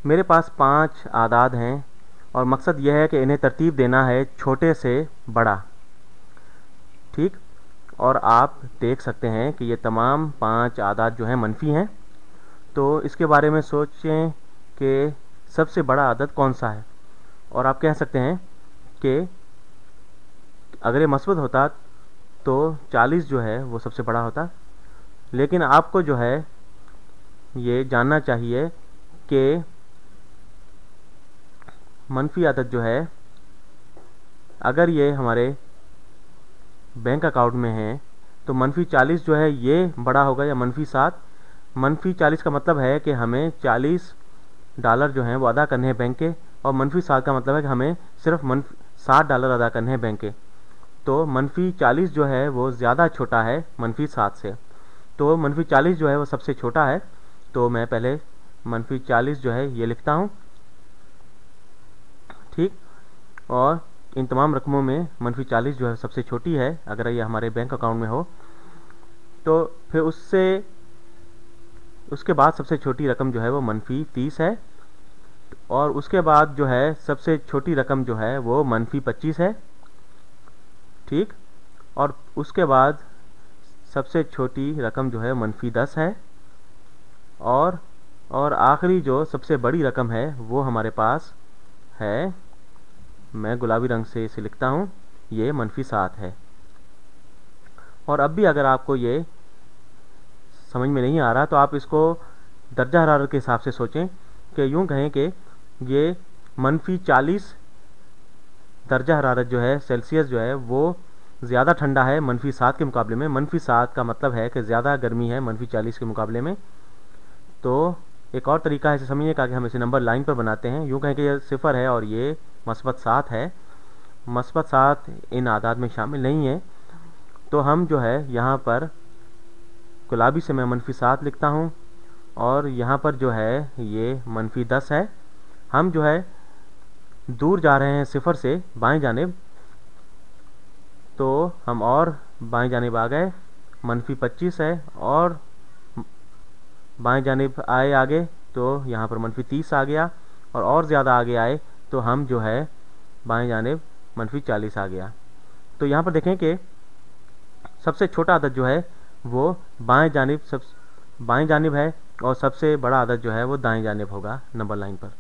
मेरे पास 5 आदाद हैं और मकसद यह है कि इन्हें तरतीब देना है छोटे से बड़ा। ठीक, और आप देख सकते हैं कि ये तमाम 5 आदाद जो हैं मनफी हैं। तो इसके बारे में सोचें कि सबसे बड़ा आदद कौन सा है, और आप कह सकते हैं कि अगर ये मस्बत होता तो 40 जो है वो सबसे बड़ा होता। लेकिन आपको जो है ये जानना चाहिए कि मनफी आदद जो है, अगर ये हमारे बैंक अकाउंट में है तो मनफी 40 जो है ये बड़ा होगा या मनफी 7। मनफी 40 का मतलब है कि हमें $40 जो हैं वो अदा करने हैं बैंक के, और मनफी 7 का मतलब है कि हमें सिर्फ $60 अदा करने हैं बैंक के। तो मनफी 40 जो है वो ज़्यादा छोटा है मनफी 7 से। तो मनफी 40 जो है वो सबसे छोटा है। तो मैं पहले मनफी 40 जो है ये लिखता हूँ। ठीक, और इन तमाम रकमों में मनफी 40 जो है सबसे छोटी है अगर ये हमारे बैंक अकाउंट में हो। तो फिर उसके बाद सबसे छोटी रकम जो है वो मनफी 30 है, और उसके बाद जो है सबसे छोटी रकम जो है वो मनफी 25 है। ठीक, और उसके बाद सबसे छोटी रकम जो है मनफी 10 है, और आखिरी जो सबसे बड़ी रकम है वो हमारे पास है, मैं गुलाबी रंग से इसे लिखता हूँ, ये मनफी 7 है। और अब भी अगर आपको ये समझ में नहीं आ रहा तो आप इसको दर्जा हरारत के हिसाब से सोचें कि यूँ कहें कि ये मनफी 40 दर्जा हरारत जो है सेल्सियस जो है वो ज़्यादा ठंडा है मनफी 7 के मुकाबले में। मनफी 7 का मतलब है कि ज़्यादा गर्मी है मनफी 40 के मुकाबले में। तो एक और तरीका है इसे समझने का कि हम इसे नंबर लाइन पर बनाते हैं। यूँ कहें कि ये 0 है और ये मस्बत 7 है। मस्बत 7 इन आदाद में शामिल नहीं है। तो हम जो है यहाँ पर गुलाबी से मैं मनफी 7 लिखता हूँ, और यहाँ पर जो है ये मनफी 10 है। हम जो है दूर जा रहे हैं 0 से बाएं जानिब, तो हम और बाएं जानिब आ गए, मनफी 25 है, और बाएं जानिब आए आगे तो यहाँ पर मनफी 30 आ गया, और ज़्यादा आगे आए तो हम जो है बाएं जानिब मनफी 40 आ गया। तो यहाँ पर देखें कि सबसे छोटा आदद जो है वो बाएं जानिब है, और सबसे बड़ा आदद जो है वो दाएं जानिब होगा नंबर लाइन पर।